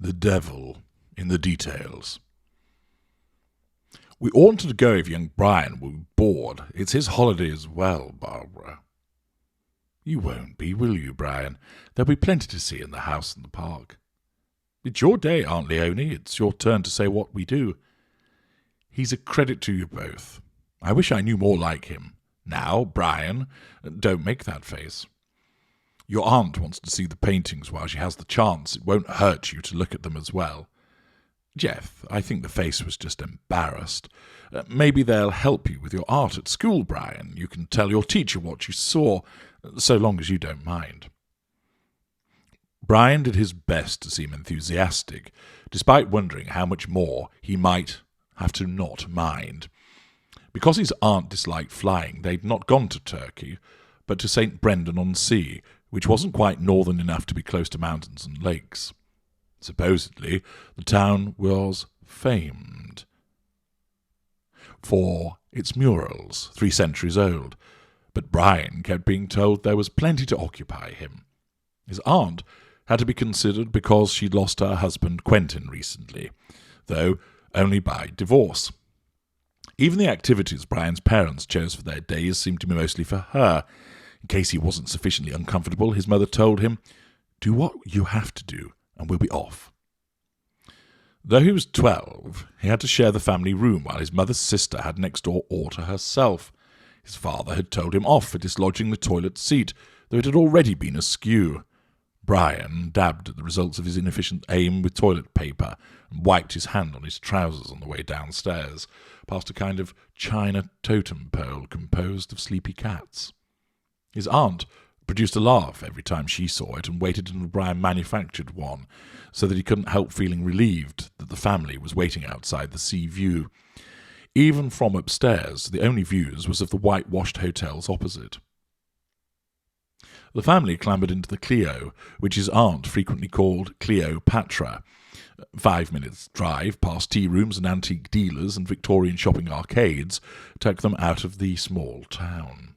The devil in the details. We oughtn't to go if young Brian will be bored. It's his holiday as well, Barbara. You won't be, will you, Brian? There'll be plenty to see in the house and the park. It's your day, Aunt Leonie. It's your turn to say what we do. He's a credit to you both. I wish I knew more like him. Now, Brian, don't make that face. Your aunt wants to see the paintings while she has the chance. It won't hurt you to look at them as well. Jeff, I think the face was just embarrassed. Maybe they'll help you with your art at school, Brian. You can tell your teacher what you saw, so long as you don't mind. Brian did his best to seem enthusiastic, despite wondering how much more he might have to not mind. Because his aunt disliked flying, they'd not gone to Turkey, but to St. Brendan-on-Sea, which wasn't quite northern enough to be close to mountains and lakes. Supposedly, the town was famed for its murals, 3 centuries old, but Brian kept being told there was plenty to occupy him. His aunt had to be considered because she'd lost her husband Quentin recently, though only by divorce. Even the activities Brian's parents chose for their days seemed to be mostly for her. In case he wasn't sufficiently uncomfortable, his mother told him, "Do what you have to do, and we'll be off." Though he was 12, he had to share the family room while his mother's sister had next door all to herself. His father had told him off for dislodging the toilet seat, though it had already been askew. Brian dabbed at the results of his inefficient aim with toilet paper and wiped his hand on his trousers on the way downstairs, past a kind of china totem pole composed of sleepy cats. His aunt produced a laugh every time she saw it and waited until Brian manufactured one, so that he couldn't help feeling relieved that the family was waiting outside the sea view. Even from upstairs, the only views was of the whitewashed hotels opposite. The family clambered into the Clio, which his aunt frequently called Cleopatra. 5 minutes' drive past tea rooms and antique dealers and Victorian shopping arcades took them out of the small town.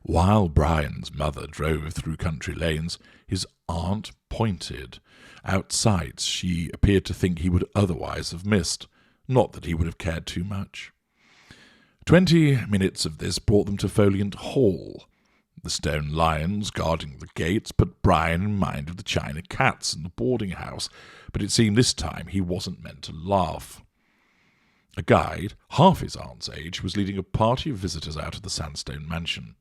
While Brian's mother drove through country lanes, his aunt pointed out sights she appeared to think he would otherwise have missed, not that he would have cared too much. 20 minutes of this brought them to Folian Hall. The stone lions guarding the gates put Brian in mind of the china cats in the boarding house, but it seemed this time he wasn't meant to laugh. A guide, half his aunt's age, was leading a party of visitors out of the sandstone mansion.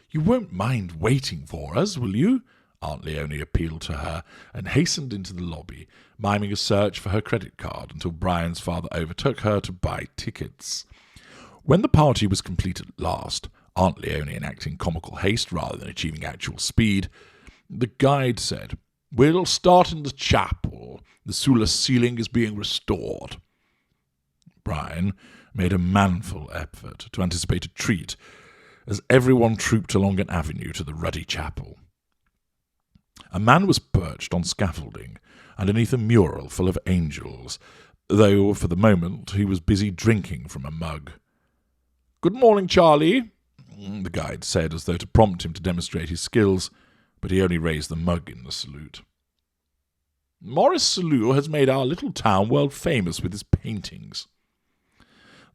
"You won't mind waiting for us, will you?" Aunt Leonie appealed to her, and hastened into the lobby, miming a search for her credit card until Brian's father overtook her to buy tickets. When the party was complete at last, Aunt Leonie enacting comical haste rather than achieving actual speed, the guide said, "We'll start in the chapel. The Sula ceiling is being restored." Brian made a manful effort to anticipate a treat, as everyone trooped along an avenue to the ruddy chapel. A man was perched on scaffolding underneath a mural full of angels, though for the moment he was busy drinking from a mug. "Good morning, Charlie," the guide said, as though to prompt him to demonstrate his skills, but he only raised the mug in the salute. "Maurice Selous has made our little town world famous with his paintings."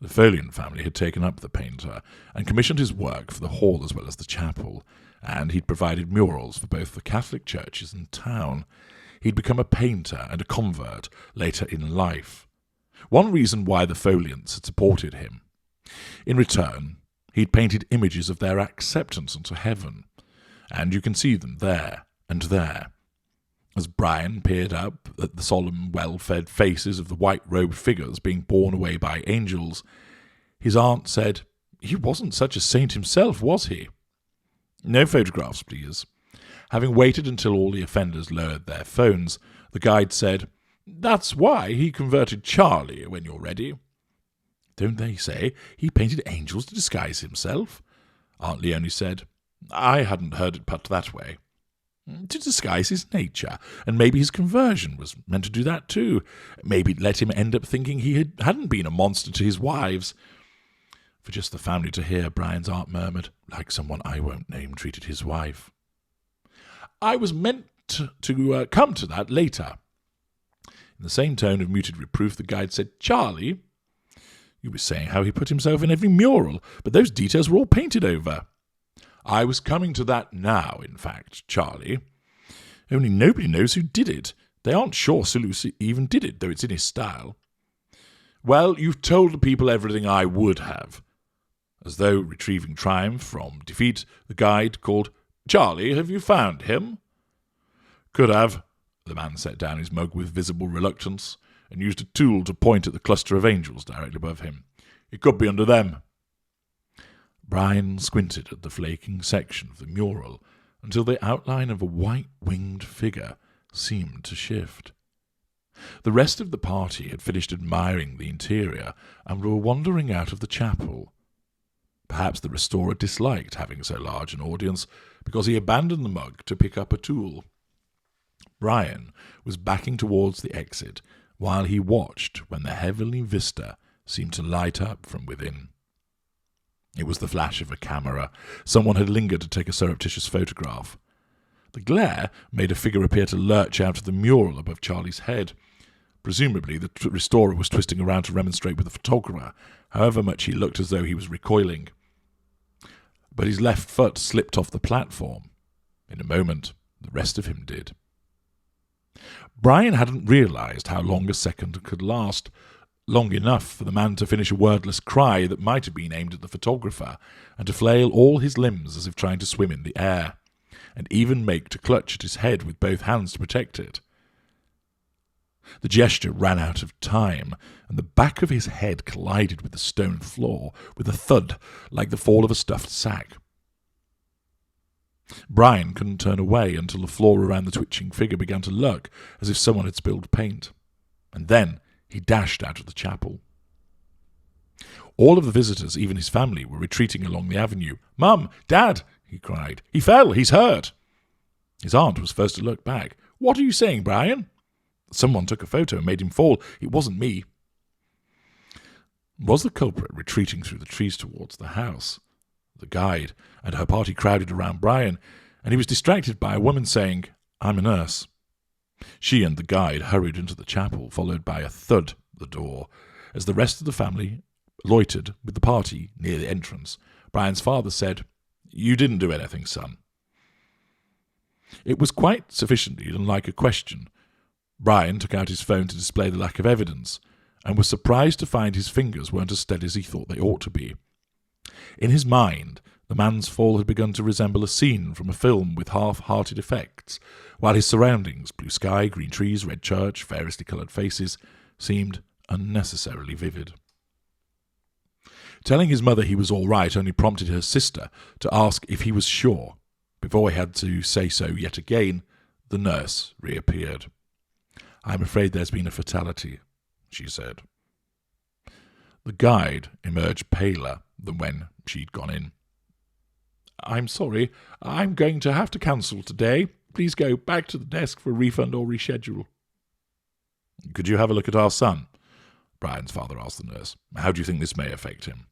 The Folian family had taken up the painter and commissioned his work for the hall as well as the chapel, and he'd provided murals for both the Catholic churches in town. He'd become a painter and a convert later in life. One reason why the Folians had supported him. In return, he'd painted images of their acceptance into heaven, and you can see them there and there. As Brian peered up at the solemn, well-fed faces of the white-robed figures being borne away by angels, his aunt said, "He wasn't such a saint himself, was he?" "No photographs, please." Having waited until all the offenders lowered their phones, the guide said, "That's why he converted Charlie when you're ready." "Don't they say he painted angels to disguise himself?" Aunt Leonie said. "I hadn't heard it put that way." "To disguise his nature, and maybe his conversion was meant to do that too. Maybe it let him end up thinking he hadn't been a monster to his wives." For just the family to hear, Brian's aunt murmured, "Like someone I won't name treated his wife." "I was meant to come to that later," In the same tone of muted reproof, the guide said, "Charlie, you were saying how he put himself in every mural, but those details were all painted over." "I was coming to that now, in fact, Charlie. Only nobody knows who did it. They aren't sure Sir Lucy even did it, though it's in his style." "Well, you've told the people everything I would have." As though retrieving triumph from defeat, the guide called, "Charlie, have you found him?" "Could have." The man set down his mug with visible reluctance and used a tool to point at the cluster of angels directly above him. "It could be under them." Brian squinted at the flaking section of the mural until the outline of a white-winged figure seemed to shift. The rest of the party had finished admiring the interior and were wandering out of the chapel. Perhaps the restorer disliked having so large an audience because he abandoned the mug to pick up a tool. Brian was backing towards the exit while he watched when the heavenly vista seemed to light up from within. It was the flash of a camera. Someone had lingered to take a surreptitious photograph. The glare made a figure appear to lurch out of the mural above Charlie's head. Presumably the restorer was twisting around to remonstrate with the photographer, however much he looked as though he was recoiling. But his left foot slipped off the platform. In a moment, the rest of him did. Brian hadn't realized how long a second could last, long enough for the man to finish a wordless cry that might have been aimed at the photographer, and to flail all his limbs as if trying to swim in the air, and even make to clutch at his head with both hands to protect it. The gesture ran out of time, and the back of his head collided with the stone floor with a thud like the fall of a stuffed sack. Brian couldn't turn away until the floor around the twitching figure began to lurk as if someone had spilled paint, and then he dashed out of the chapel. All of the visitors, even his family, were retreating along the avenue. "Mum! Dad!" he cried. "He fell! He's hurt!" His aunt was first to look back. "What are you saying, Brian?" "Someone took a photo and made him fall. It wasn't me." Was the culprit retreating through the trees towards the house? The guide and her party crowded around Brian, and he was distracted by a woman saying, "I'm a nurse." She and the guide hurried into the chapel, followed by a thud at the door, as the rest of the family loitered with the party near the entrance. Brian's father said, "You didn't do anything, son." It was quite sufficiently unlike a question. Brian took out his phone to display the lack of evidence, and was surprised to find his fingers weren't as steady as he thought they ought to be. In his mind, the man's fall had begun to resemble a scene from a film with half-hearted effects, while his surroundings, blue sky, green trees, red church, variously coloured faces, seemed unnecessarily vivid. Telling his mother he was all right only prompted her sister to ask if he was sure. Before he had to say so yet again, the nurse reappeared. "I'm afraid there's been a fatality," she said. The guide emerged paler than when she'd gone in. "I'm sorry, I'm going to have to cancel today. Please go back to the desk for a refund or reschedule." "Could you have a look at our son?" Brian's father asked the nurse. "How do you think this may affect him?"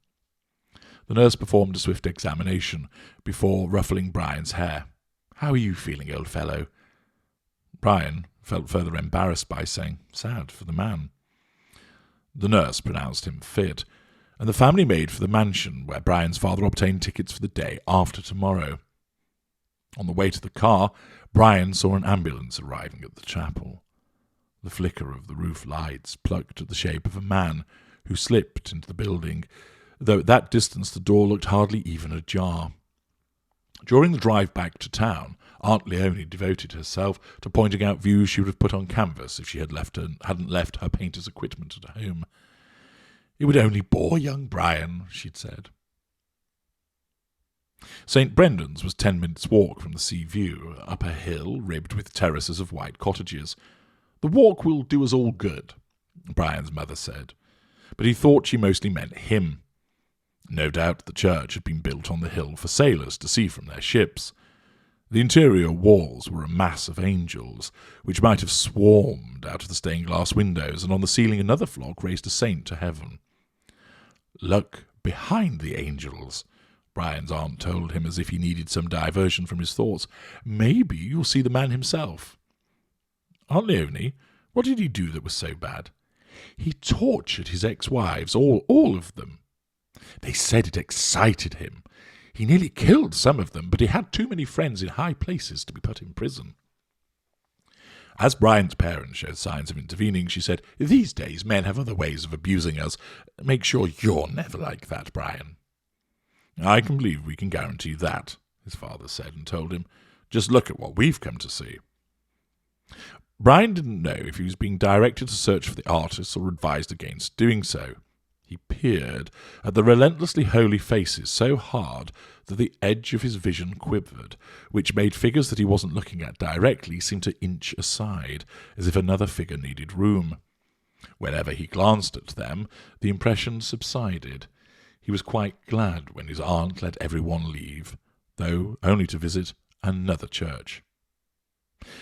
The nurse performed a swift examination before ruffling Brian's hair. "How are you feeling, old fellow?" Brian felt further embarrassed by saying, "Sad for the man." The nurse pronounced him fit, and the family made for the mansion where Brian's father obtained tickets for the day after tomorrow. On the way to the car, Brian saw an ambulance arriving at the chapel. The flicker of the roof lights plucked at the shape of a man who slipped into the building, though at that distance the door looked hardly even ajar. During the drive back to town, Aunt Leonie devoted herself to pointing out views she would have put on canvas if she hadn't left her painter's equipment at home. "It would only bore young Brian," she'd said. St. Brendan's was 10 minutes' walk from the sea view, up a hill ribbed with terraces of white cottages. "The walk will do us all good," Brian's mother said, but he thought she mostly meant him. No doubt the church had been built on the hill for sailors to see from their ships. The interior walls were a mass of angels, which might have swarmed out of the stained-glass windows, and on the ceiling another flock raised a saint to heaven. "Look behind the angels," Brian's aunt told him as if he needed some diversion from his thoughts. "Maybe you'll see the man himself." Aunt Leonie What did he do that was so bad? He tortured his ex-wives, all of them. They said it excited him. He nearly killed some of them, but he had too many friends in high places to be put in prison. As Brian's parents showed signs of intervening, she said, "These days men have other ways of abusing us. Make sure you're never like that, Brian." "I can believe we can guarantee that," his father said, and told him, "Just look at what we've come to see." Brian didn't know if he was being directed to search for the artists or advised against doing so. He peered at the relentlessly holy faces so hard that the edge of his vision quivered, which made figures that he wasn't looking at directly seem to inch aside, as if another figure needed room. Whenever he glanced at them, the impression subsided. He was quite glad when his aunt let everyone leave, though only to visit another church.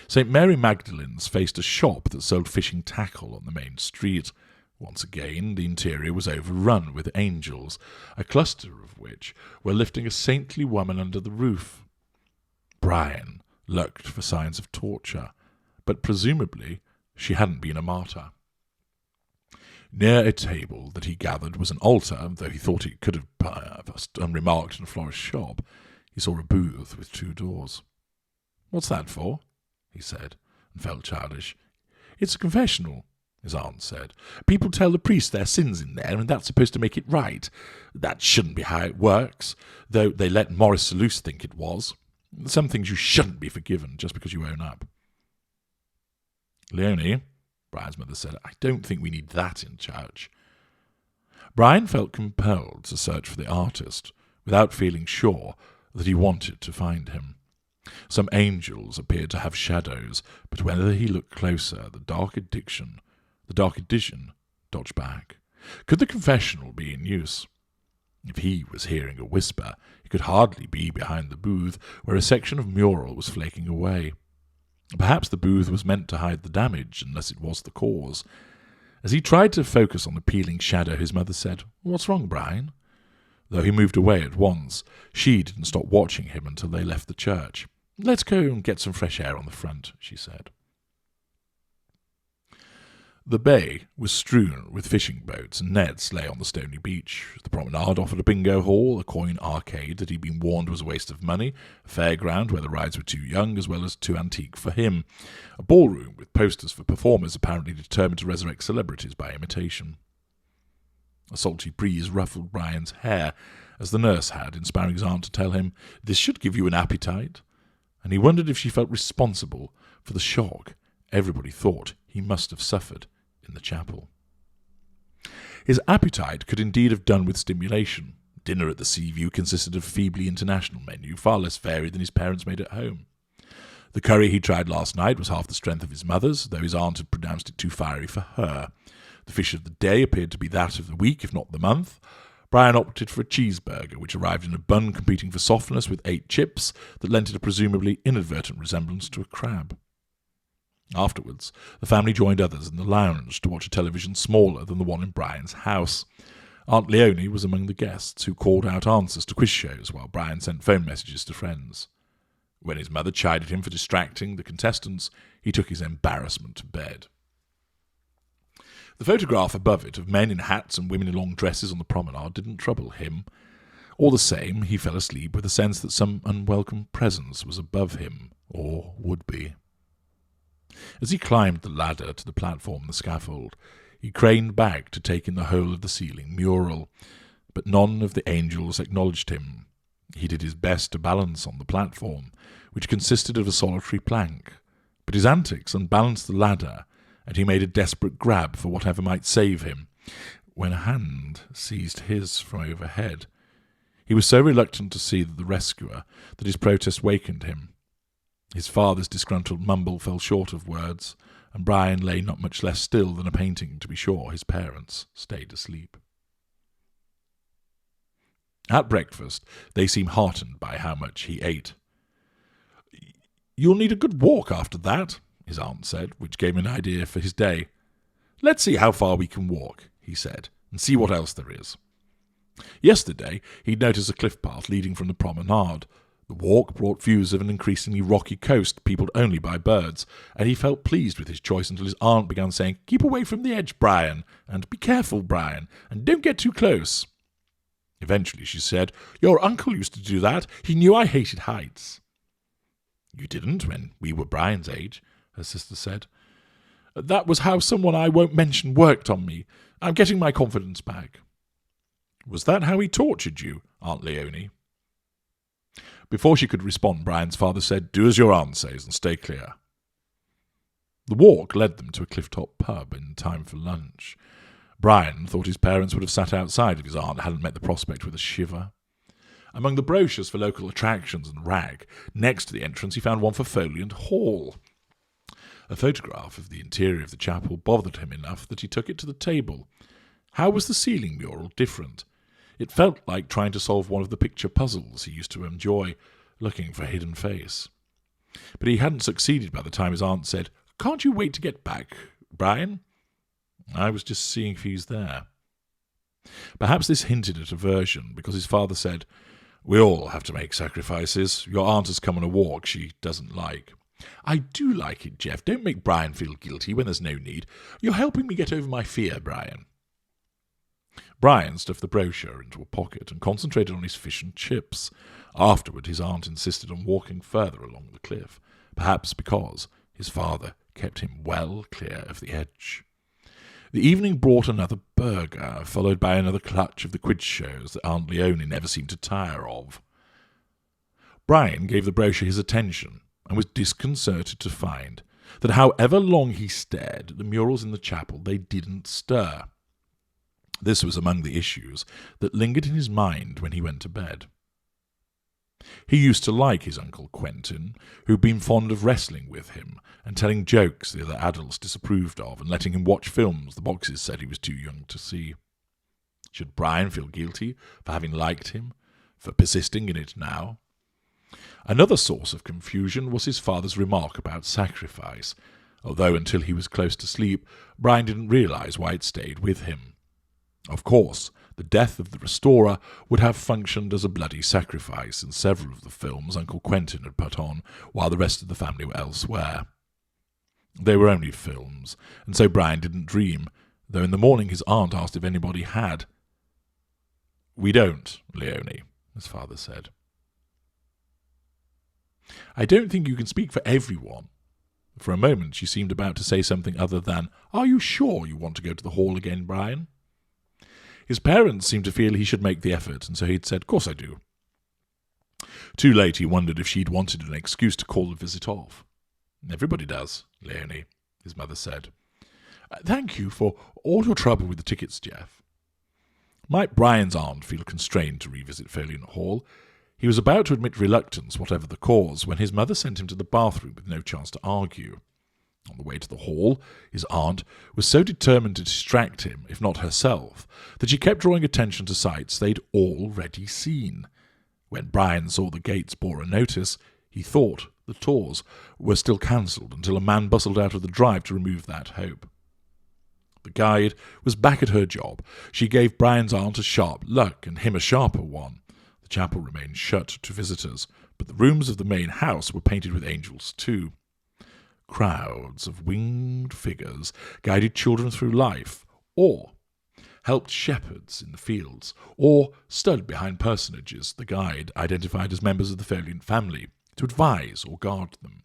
St. Mary Magdalene's faced a shop that sold fishing tackle on the main street. Once again, the interior was overrun with angels, a cluster of which were lifting a saintly woman under the roof. Brian looked for signs of torture, but presumably she hadn't been a martyr. Near a table that he gathered was an altar, though he thought it could have passed unremarked in a florist's shop. He saw a booth with 2 doors. "What's that for?" he said, and felt childish. "It's a confessional," his aunt said. "People tell the priest their sins in there, and that's supposed to make it right. That shouldn't be how it works, though they let Maurice Selous think it was. Some things you shouldn't be forgiven just because you own up." "Leonie," Brian's mother said, "I don't think we need that in church." Brian felt compelled to search for the artist, without feeling sure that he wanted to find him. Some angels appeared to have shadows, but whenever he looked closer, the dark addition dodged back. Could the confessional be in use? If he was hearing a whisper, he could hardly be behind the booth, where a section of mural was flaking away. Perhaps the booth was meant to hide the damage, unless it was the cause. As he tried to focus on the peeling shadow, his mother said, "What's wrong, Brian?" Though he moved away at once, she didn't stop watching him until they left the church. "Let's go and get some fresh air on the front," she said. The bay was strewn with fishing boats, and nets lay on the stony beach. The promenade offered a bingo hall, a coin arcade that he'd been warned was a waste of money, a fairground where the rides were too young as well as too antique for him, a ballroom with posters for performers apparently determined to resurrect celebrities by imitation. A salty breeze ruffled Brian's hair, as the nurse had, inspiring his aunt to tell him, "This should give you an appetite," and he wondered if she felt responsible for the shock everybody thought he must have suffered in the chapel. His appetite could indeed have done with stimulation. Dinner at the Seaview consisted of a feebly international menu, far less varied than his parents made at home. The curry he tried last night was half the strength of his mother's, though his aunt had pronounced it too fiery for her. The fish of the day appeared to be that of the week, if not the month. Brian opted for a cheeseburger, which arrived in a bun competing for softness with 8 chips that lent it a presumably inadvertent resemblance to a crab. Afterwards, the family joined others in the lounge to watch a television smaller than the one in Brian's house. Aunt Leonie was among the guests, who called out answers to quiz shows while Brian sent phone messages to friends. When his mother chided him for distracting the contestants, he took his embarrassment to bed. The photograph above it of men in hats and women in long dresses on the promenade didn't trouble him. All the same, he fell asleep with a sense that some unwelcome presence was above him, or would be. As he climbed the ladder to the platform and the scaffold, he craned back to take in the whole of the ceiling mural, but none of the angels acknowledged him. He did his best to balance on the platform, which consisted of a solitary plank, but his antics unbalanced the ladder, and he made a desperate grab for whatever might save him, when a hand seized his from overhead. He was so reluctant to see the rescuer that his protest wakened him. His father's disgruntled mumble fell short of words, and Brian lay not much less still than a painting to be sure his parents stayed asleep. At breakfast, they seemed heartened by how much he ate. "You'll need a good walk after that," his aunt said, which gave him an idea for his day. "Let's see how far we can walk," he said, "and see what else there is." Yesterday, he'd noticed a cliff path leading from the promenade, The walk brought views of an increasingly rocky coast peopled only by birds, and he felt pleased with his choice until his aunt began saying, "Keep away from the edge, Brian, and be careful, Brian, and don't get too close." Eventually she said, "Your uncle used to do that. He knew I hated heights." "You didn't when we were Brian's age," her sister said. "That was how someone I won't mention worked on me. I'm getting my confidence back." "Was that how he tortured you, Aunt Leonie?" Before she could respond, Brian's father said, "Do as your aunt says and stay clear." The walk led them to a cliff-top pub in time for lunch. Brian thought his parents would have sat outside if his aunt hadn't met the prospect with a shiver. Among the brochures for local attractions and rag, next to the entrance he found one for Folian Hall. A photograph of the interior of the chapel bothered him enough that he took it to the table. How was the ceiling mural different? It felt like trying to solve one of the picture puzzles he used to enjoy, looking for a hidden face. But he hadn't succeeded by the time his aunt said, "Can't you wait to get back, Brian?" "I was just seeing if he's there." Perhaps this hinted at aversion, because his father said, "We all have to make sacrifices. Your aunt has come on a walk she doesn't like." "I do like it, Jeff. Don't make Brian feel guilty when there's no need. You're helping me get over my fear, Brian." Brian stuffed the brochure into a pocket and concentrated on his fish and chips. Afterward, his aunt insisted on walking further along the cliff, perhaps because his father kept him well clear of the edge. The evening brought another burger, followed by another clutch of the quiz shows that Aunt Leonie never seemed to tire of. Brian gave the brochure his attention and was disconcerted to find that however long he stared at the murals in the chapel, they didn't stir. This was among the issues that lingered in his mind when he went to bed. He used to like his Uncle Quentin, who'd been fond of wrestling with him and telling jokes the other adults disapproved of and letting him watch films the boxes said he was too young to see. Should Brian feel guilty for having liked him, for persisting in it now? Another source of confusion was his father's remark about sacrifice, although until he was close to sleep, Brian didn't realize why it stayed with him. Of course, the death of the restorer would have functioned as a bloody sacrifice in several of the films Uncle Quentin had put on while the rest of the family were elsewhere. They were only films, and so Brian didn't dream, though in the morning his aunt asked if anybody had. "We don't, Leonie," his father said. "I don't think you can speak for everyone." For a moment she seemed about to say something other than, "Are you sure you want to go to the hall again, Brian?" His parents seemed to feel he should make the effort, and so he'd said, "Course I do." Too late he wondered if she'd wanted an excuse to call the visit off. "Everybody does, Leonie," his mother said. "Thank you for all your trouble with the tickets, Jeff." Might Brian's aunt feel constrained to revisit Folian Hall? He was about to admit reluctance, whatever the cause, when his mother sent him to the bathroom with no chance to argue. On the way to the hall, his aunt was so determined to distract him, if not herself, that she kept drawing attention to sights they'd already seen. When Brian saw the gates bore a notice, he thought the tours were still cancelled until a man bustled out of the drive to remove that hope. The guide was back at her job. She gave Brian's aunt a sharp look and him a sharper one. The chapel remained shut to visitors, but the rooms of the main house were painted with angels too. Crowds of winged figures guided children through life, or helped shepherds in the fields, or stood behind personages the guide identified as members of the Folian family to advise or guard them.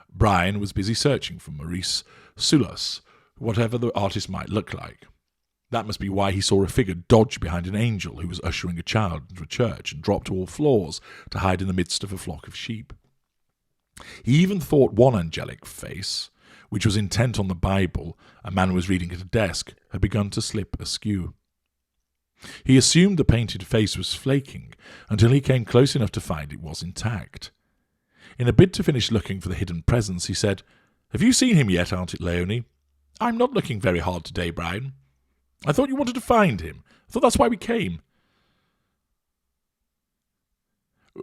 Brian was busy searching for Maurice Soulas, whatever the artist might look like. That must be why he saw a figure dodge behind an angel who was ushering a child into a church and drop to all floors to hide in the midst of a flock of sheep. He even thought one angelic face, which was intent on the Bible a man was reading at a desk, had begun to slip askew. He assumed the painted face was flaking until he came close enough to find it was intact. In a bid to finish looking for the hidden presence, he said, "Have you seen him yet, Aunt Leonie?" "I'm not looking very hard today, Brian." "I thought you wanted to find him. I thought that's why we came."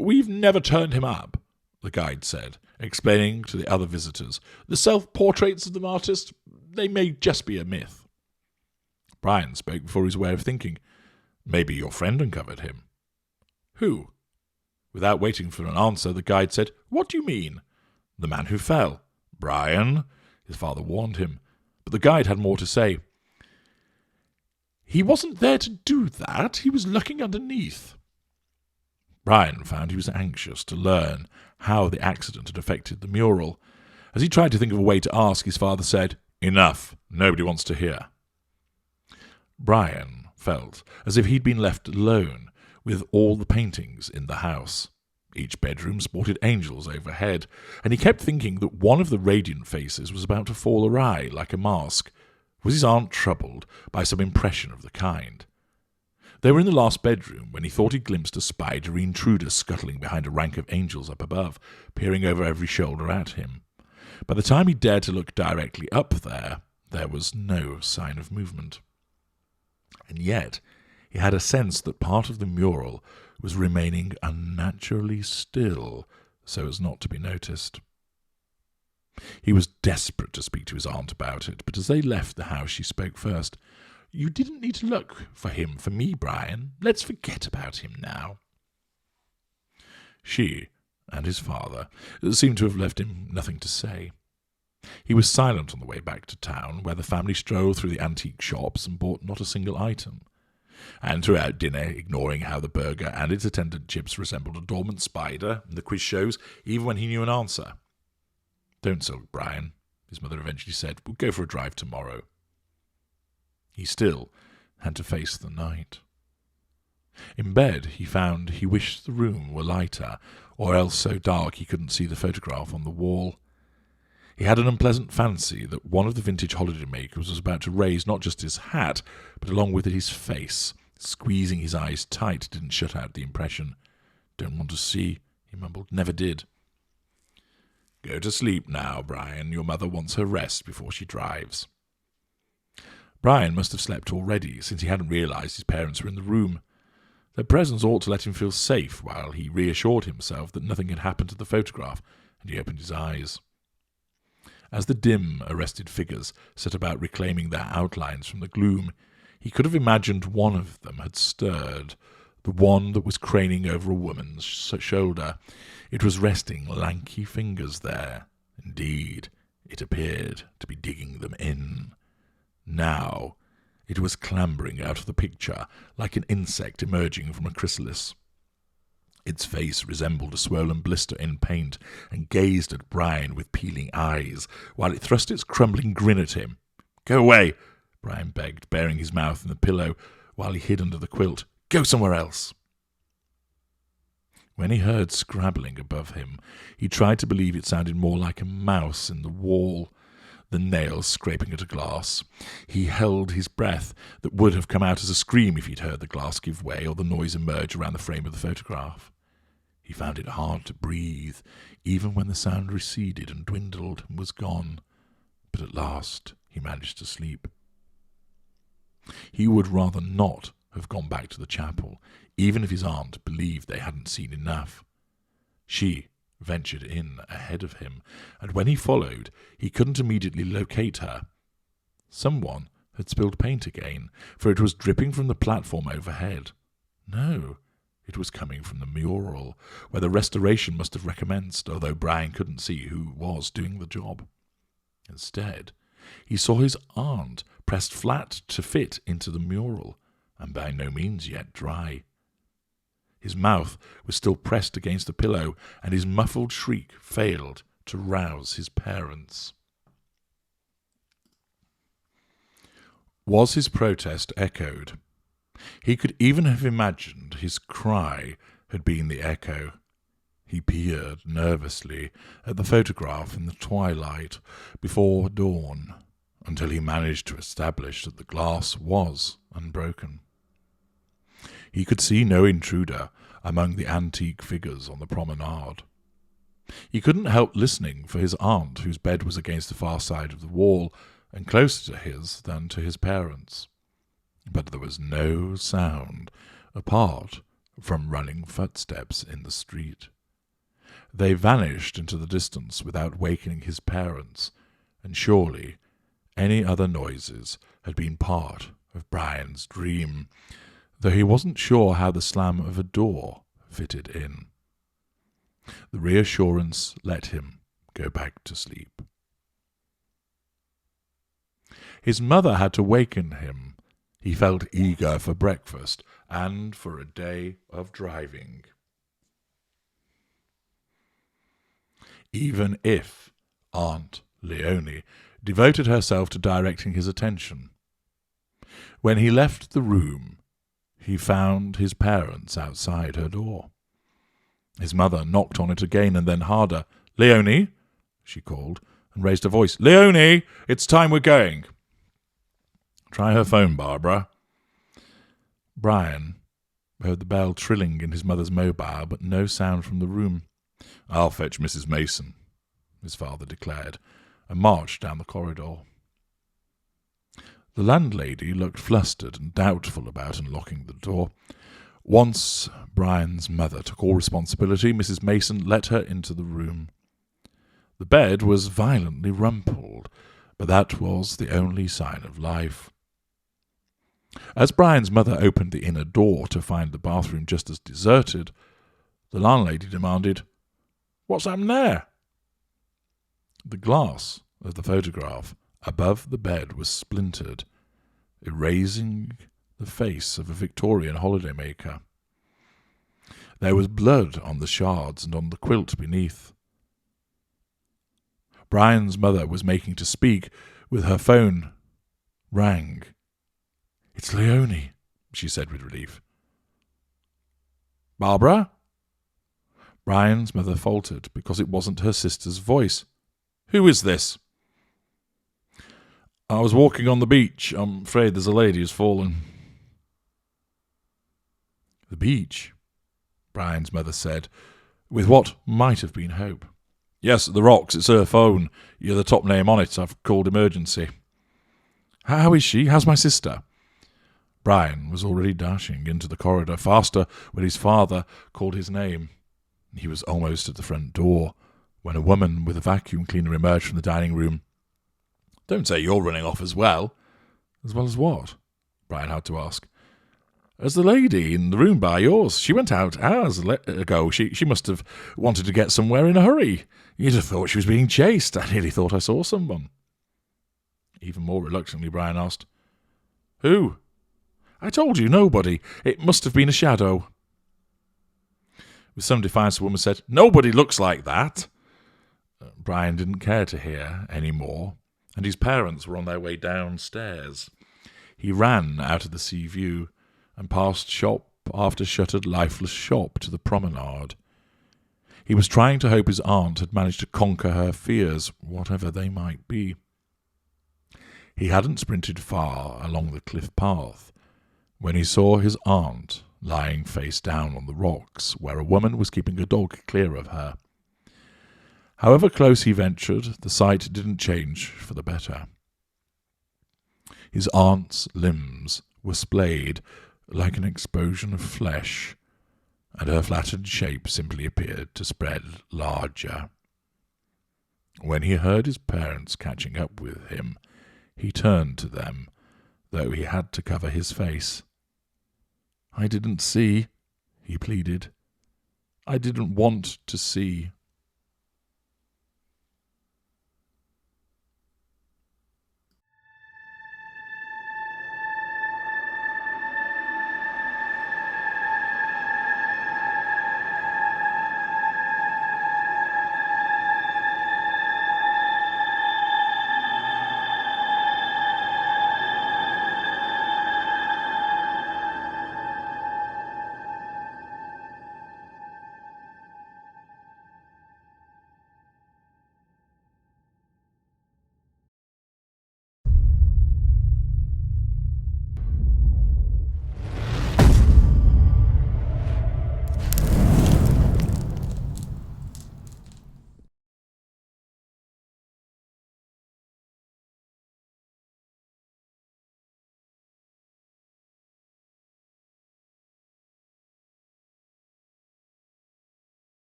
"We've never turned him up," the guide said, explaining to the other visitors. "The self-portraits of the artist, they may just be a myth." Brian spoke before his way of thinking. "Maybe your friend uncovered him." "Who?" Without waiting for an answer, the guide said, "What do you mean?" "The man who fell." "Brian," his father warned him, but the guide had more to say. "He wasn't there to do that. He was looking underneath." Brian found he was anxious to learn how the accident had affected the mural. As he tried to think of a way to ask, his father said, "Enough. Nobody wants to hear." Brian felt as if he'd been left alone with all the paintings in the house. Each bedroom sported angels overhead, and he kept thinking that one of the radiant faces was about to fall awry like a mask. Was his aunt troubled by some impression of the kind? They were in the last bedroom when he thought he glimpsed a spidery intruder scuttling behind a rank of angels up above, peering over every shoulder at him. By the time he dared to look directly up there was no sign of movement. And yet he had a sense that part of the mural was remaining unnaturally still so as not to be noticed. He was desperate to speak to his aunt about it, but as they left the house she spoke first. "You didn't need to look for him for me, Brian. Let's forget about him now." She and his father seemed to have left him nothing to say. He was silent on the way back to town, where the family strolled through the antique shops and bought not a single item, and throughout dinner, ignoring how the burger and its attendant chips resembled a dormant spider in the quiz shows, even when he knew an answer. "Don't sulk, Brian," his mother eventually said. "We'll go for a drive tomorrow." He still had to face the night. In bed, he found he wished the room were lighter, or else so dark he couldn't see the photograph on the wall. He had an unpleasant fancy that one of the vintage holidaymakers was about to raise not just his hat, but along with it his face. Squeezing his eyes tight didn't shut out the impression. "Don't want to see," he mumbled. "Never did." "Go to sleep now, Brian. Your mother wants her rest before she drives." Brian must have slept already, since he hadn't realized his parents were in the room. Their presence ought to let him feel safe, while he reassured himself that nothing had happened to the photograph, and he opened his eyes. As the dim, arrested figures set about reclaiming their outlines from the gloom, he could have imagined one of them had stirred, the one that was craning over a woman's shoulder. It was resting lanky fingers there. Indeed, it appeared to be digging them in. Now it was clambering out of the picture like an insect emerging from a chrysalis. Its face resembled a swollen blister in paint, and gazed at Brian with peeling eyes, while it thrust its crumbling grin at him. "Go away," Brian begged, burying his mouth in the pillow, while he hid under the quilt. "Go somewhere else." When he heard scrabbling above him, he tried to believe it sounded more like a mouse in the wall, the nails scraping at a glass. He held his breath that would have come out as a scream if he'd heard the glass give way or the noise emerge around the frame of the photograph. He found it hard to breathe, even when the sound receded and dwindled and was gone. But at last he managed to sleep. He would rather not have gone back to the chapel, even if his aunt believed they hadn't seen enough. She ventured in ahead of him, and when he followed, he couldn't immediately locate her. Someone had spilled paint again, for it was dripping from the platform overhead. No, it was coming from the mural, where the restoration must have recommenced, although Brian couldn't see who was doing the job. Instead, he saw his aunt pressed flat to fit into the mural, and by no means yet dry. His mouth was still pressed against the pillow, and his muffled shriek failed to rouse his parents. Was his protest echoed? He could even have imagined his cry had been the echo. He peered nervously at the photograph in the twilight before dawn, until he managed to establish that the glass was unbroken. He could see no intruder among the antique figures on the promenade. He couldn't help listening for his aunt, whose bed was against the far side of the wall, and closer to his than to his parents. But there was no sound apart from running footsteps in the street. They vanished into the distance without wakening his parents, and surely any other noises had been part of Brian's dream, though he wasn't sure how the slam of a door fitted in. The reassurance let him go back to sleep. His mother had to waken him. He felt eager for breakfast and for a day of driving. Even if Aunt Leonie devoted herself to directing his attention. When he left the room, he found his parents outside her door. His mother knocked on it again and then harder. "Leonie," she called, and raised her voice. "Leonie, it's time we're going." "Try her phone, Barbara." Brian heard the bell trilling in his mother's mobile, but no sound from the room. "I'll fetch Mrs. Mason," his father declared, and marched down the corridor. The landlady looked flustered and doubtful about unlocking the door. Once Brian's mother took all responsibility, Mrs. Mason let her into the room. The bed was violently rumpled, but that was the only sign of life. As Brian's mother opened the inner door to find the bathroom just as deserted, the landlady demanded, "What's happened there?" The glass of the photograph above the bed was splintered, erasing the face of a Victorian holidaymaker. There was blood on the shards and on the quilt beneath. Brian's mother was making to speak with her phone rang. "It's Leonie," she said with relief. "Barbara?" Brian's mother faltered because it wasn't her sister's voice. "Who is this?" "I was walking on the beach. I'm afraid there's a lady who's fallen." "The beach?" Brian's mother said, with what might have been hope. "Yes, the rocks. It's her phone. You're the top name on it. I've called emergency." "How is she? How's my sister?" Brian was already dashing into the corridor, faster when his father called his name. He was almost at the front door when a woman with a vacuum cleaner emerged from the dining room. "Don't say you're running off as well." "As well as what?" Brian had to ask. "As the lady in the room by yours. She went out hours ago. She must have wanted to get somewhere in a hurry. You'd have thought she was being chased. I nearly thought I saw someone." Even more reluctantly, Brian asked, "Who?" "I told you, nobody. It must have been a shadow." With some defiance, the woman said, "Nobody looks like that." Brian didn't care to hear any more, and his parents were on their way downstairs. He ran out of the sea view and past shop after shuttered, lifeless shop to the promenade. He was trying to hope his aunt had managed to conquer her fears, whatever they might be. He hadn't sprinted far along the cliff path when he saw his aunt lying face down on the rocks, where a woman was keeping a dog clear of her. However close he ventured, the sight didn't change for the better. His aunt's limbs were splayed like an explosion of flesh, and her flattened shape simply appeared to spread larger. When he heard his parents catching up with him, he turned to them, though he had to cover his face. "I didn't see," he pleaded. "I didn't want to see."